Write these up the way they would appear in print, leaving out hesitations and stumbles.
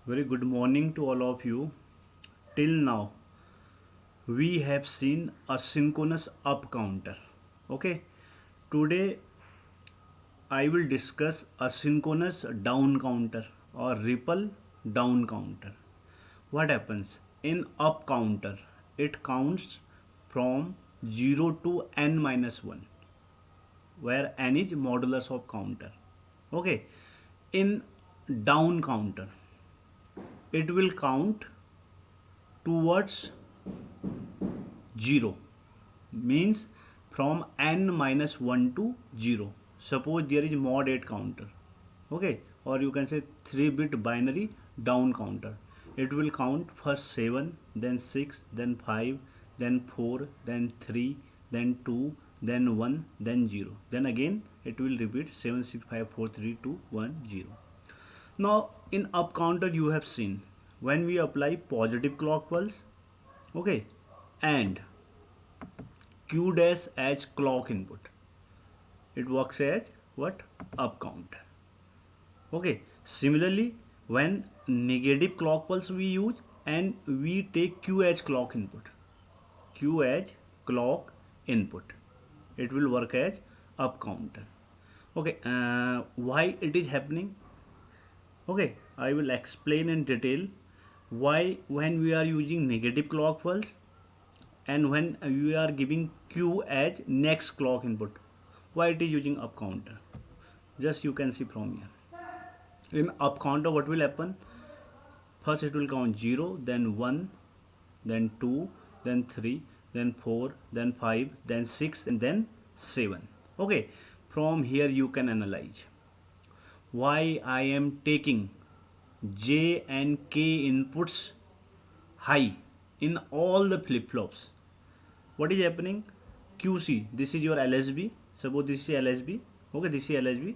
Very good morning to all of you. Till now, we have seen a synchronous up counter. Okay, today I will discuss a synchronous down counter or ripple down counter. What happens in up counter? It counts from 0 to n minus 1, where n is modulus of counter. Okay, in down counter, it will count towards 0, means from n minus 1 to 0. Suppose there is mod 8 counter, okay, or you can say 3-bit binary down counter. It will count first 7, then 6, then 5, then 4, then 3, then 2, then 1, then 0. Then again it will repeat 7, 6, 5, 4, 3, 2, 1, 0. Now in up counter you have seen when we apply positive clock pulse, okay, and q dash as clock input, it works as what? Up counter. Okay, similarly when negative clock pulse we use and we take q as clock input, q as clock input, it will work as up counter. Okay, why it is happening? Okay, I will explain in detail why when we are using negative clock pulse and when you are giving q as next clock input, why it is using up counter. Just you can see from here. In up counter what will happen? First it will count 0, then 1, then 2, then 3, then 4, then 5, then 6, and then 7. Okay, from here you can analyze why I am taking j and k inputs high in all the flip flops. What is happening? QC, this is your LSB. Suppose this is LSB. Okay, this is LSB.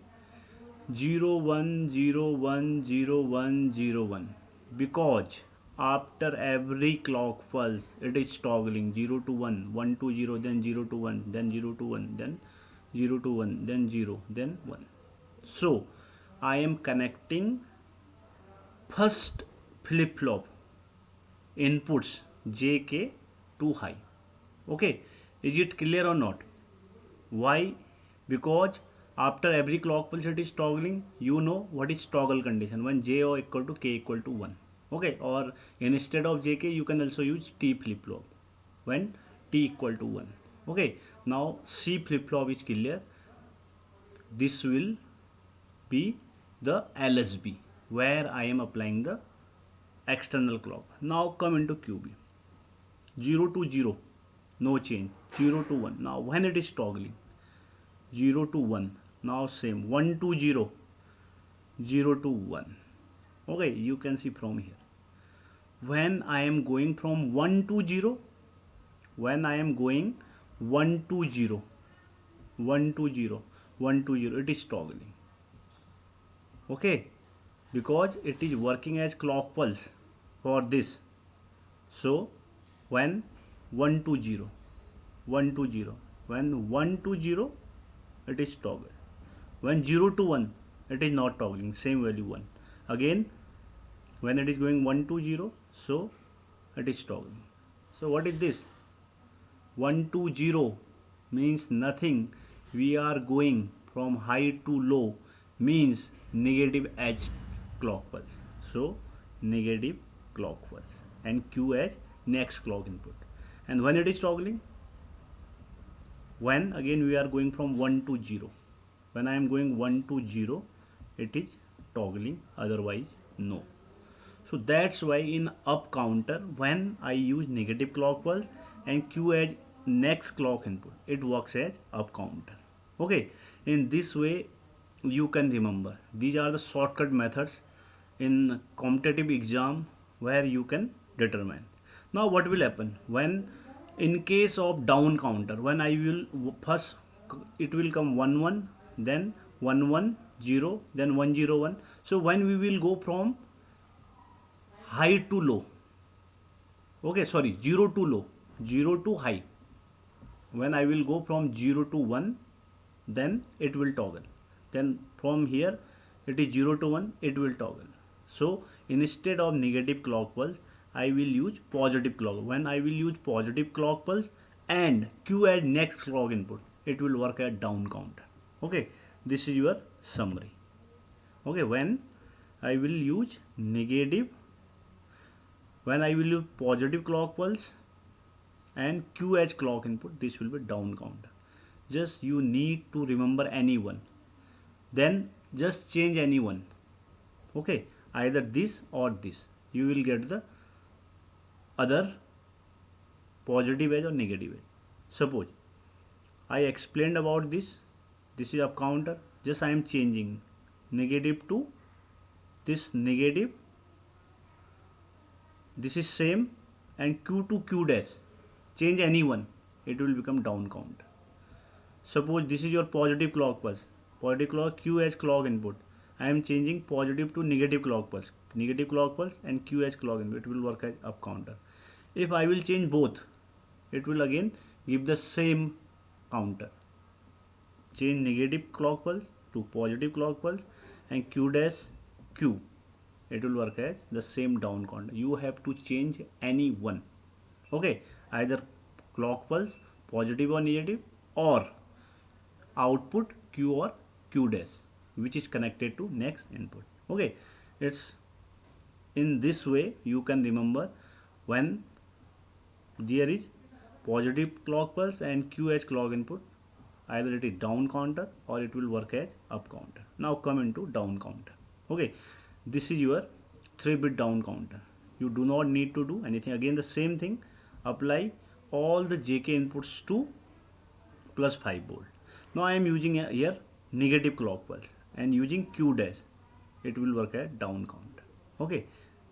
0 1 0 1 0 1 0 1. Because after every clock pulse, it is toggling 0 to 1, 1 to 0, then 0 to 1, then 0 to 1, then 0 to 1, then 0, then 1. So, I am connecting first flip flop inputs jk to high. Okay, is it clear or not? Why? Because after every clock pulse it is toggling. You know what is toggle condition when j o equal to k equal to 1. Okay, or instead of jk you can also use t flip flop when t equal to 1. Okay, now c flip flop is clear. This will be the LSB where I am applying the external clock. Now come into QB. 0 to 0, no change. 0 to 1. Now when it is toggling, 0 to 1, now same. 1 to 0, 0 to 1. Okay, you can see from here. When I am going from 1 to 0, when I am going 1 to 0, 1 to 0, 1 to 0, it is toggling. Okay, because it is working as clock pulse for this. So when 1 to 0, 1 to 0, when 1 to 0, it is toggle. When 0 to 1, it is not toggling, same value 1. Again when it is going 1 to 0, so it is toggling. So what is this? 1 to 0 means nothing. We are going from high to low, means negative edge clock pulse. So negative clock pulse and q as next clock input. And when it is toggling, when again we are going from 1 to 0. When I am going 1 to 0, it is toggling, otherwise no. So that's why in up counter when I use negative clock pulse and q as next clock input, it works as up counter. Okay, in this way you can remember. These are the shortcut methods in competitive exam where you can determine. Now what will happen when in case of down counter, when I will first it will come 1 1, then 1 1 0, then 1 0 1. So when we will go from high to low, okay, sorry, 0 to low, 0 to high, when I will go from 0 to 1, then it will toggle. Then from here it is 0 to 1, it will toggle. So instead of negative clock pulse, I will use positive clock. When I will use positive clock pulse and Q as next clock input, it will work at down counter. Okay, this is your summary. Okay, when I will use negative, when I will use positive clock pulse and Q as clock input, this will be down counter. Just you need to remember any one. Then just change any one. Okay, either this or this. You will get the other positive edge or negative edge. Suppose I explained about this. This is up counter. Just I am changing negative to this negative. This is same, and Q to Q dash. Change any one. It will become down counter. Suppose this is your positive clock pulse. Positive clock Q as clock input. I am changing positive to negative clock pulse. Negative clock pulse and Q as clock input. It will work as up counter. If I will change both, it will again give the same counter. Change negative clock pulse to positive clock pulse and Q dash Q. It will work as the same down counter. You have to change any one. Okay, either clock pulse, positive or negative, or output Q or Q dash, which is connected to next input. Okay, it's in this way you can remember when there is positive clock pulse and Q as clock input, either it is down counter or it will work as up counter. Now come into down counter. Okay, this is your 3-bit down counter. You do not need to do anything. Again the same thing, apply all the JK inputs to plus 5 volt. Now I am using here negative clock pulse and using Q dash, it will work at down counter. Okay,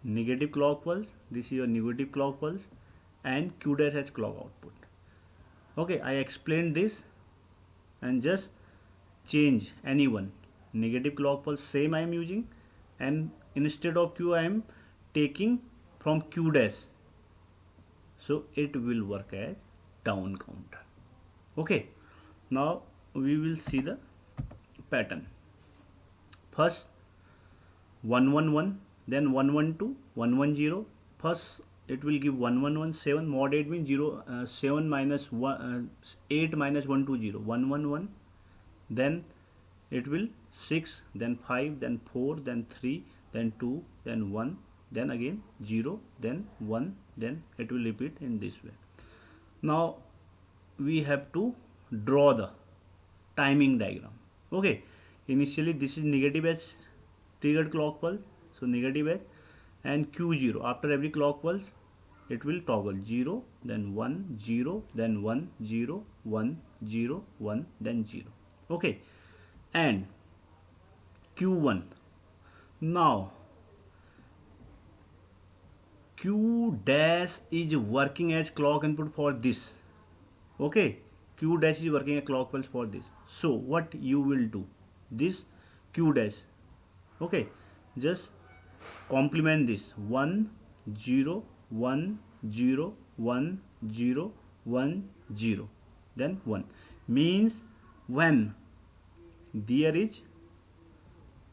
negative clock pulse, this is your negative clock pulse, and Q dash as clock output. Okay, I explained this, and just change any one. Negative clock pulse same I am using, and instead of Q I am taking from Q dash, so it will work as down counter. Okay, now we will see the pattern. First 111, then 112, 110. First it will give 1117. Mod 8 means 7 minus 1, 8 minus 120, 111. Then it will 6, then 5, then 4, then 3, then 2, then 1, then again 0, then 1, then it will repeat in this way. Now we have to draw the timing diagram. Okay, initially this is negative edge triggered clock pulse, so negative edge, and Q0 after every clock pulse it will toggle 0, then 1, 0, then 1, 0, 1, 0, 1, then 0. Okay, and Q1. Now Q dash is working as clock input for this. Okay, Q dash is working as clock pulse for this. So what you will do, this Q dash, okay, just complement this 1, 0, 1, 0, 1, 0, 1, 0, then 1. Means when there is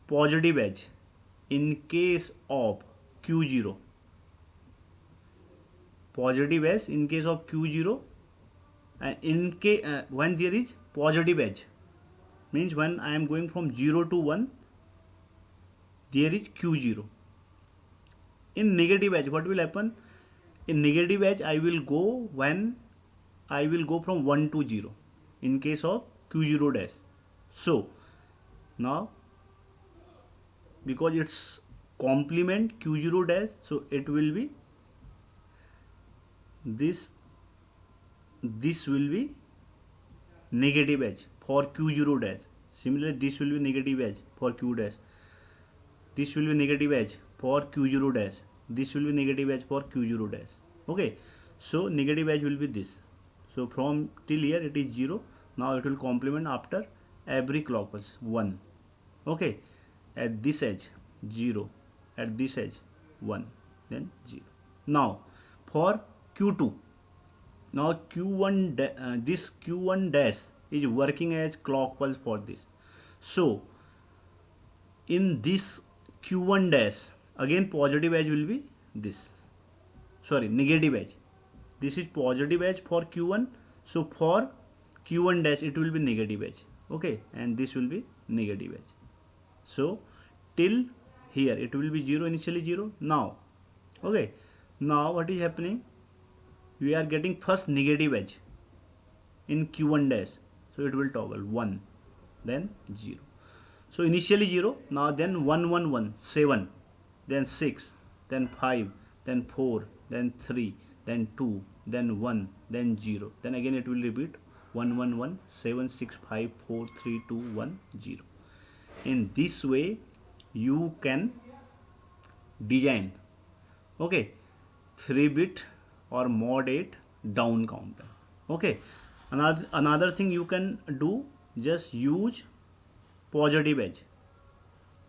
positive edge in case of Q0, positive edge in case of Q0, and in case when there is positive edge, means when I am going from 0 to 1, there is Q0. In negative edge, what will happen? In negative edge, I will go when I will go from 1 to 0 in case of Q0 dash. So now because it's complement Q0 dash, so it will be this will be negative edge for Q0 dash. Similarly, this will be negative edge for Q dash. This will be negative edge for Q0 dash. This will be negative edge for Q0 dash. Okay, so negative edge will be this. So from till here it is 0. Now it will complement after every clock pulse 1. Okay, at this edge 0, at this edge 1, then 0. Now for Q2, now Q1 this Q1 dash is working as clock pulse for this. So in this Q1 dash, again positive edge will be this, sorry, negative edge. This is positive edge for q1, so for q1 dash it will be negative edge. Okay, and this will be negative edge. So till here it will be 0, initially 0. Now, okay, now what is happening, we are getting first negative edge in q1 dash, so it will toggle 1, then 0. So initially 0, now then 1 1 1 7, then 6, then 5, then 4, then 3, then 2, then 1, then 0, then again it will repeat 1 1 1 7 6 5 4 3 2 1 0. In this way you can design, okay, 3-bit or mod 8 down counter. Okay, another thing you can do, just use positive edge.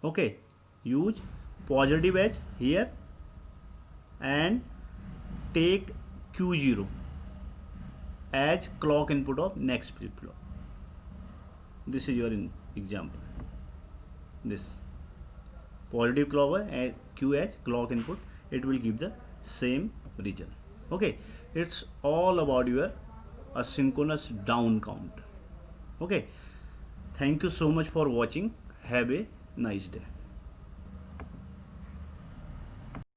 Okay, use positive edge here and take q0 as clock input of next flip flop. This is your example. This positive clock and q as clock input, it will give the same result. Okay, it's all about your asynchronous down counter. Okay, thank you so much for watching. Have a nice day.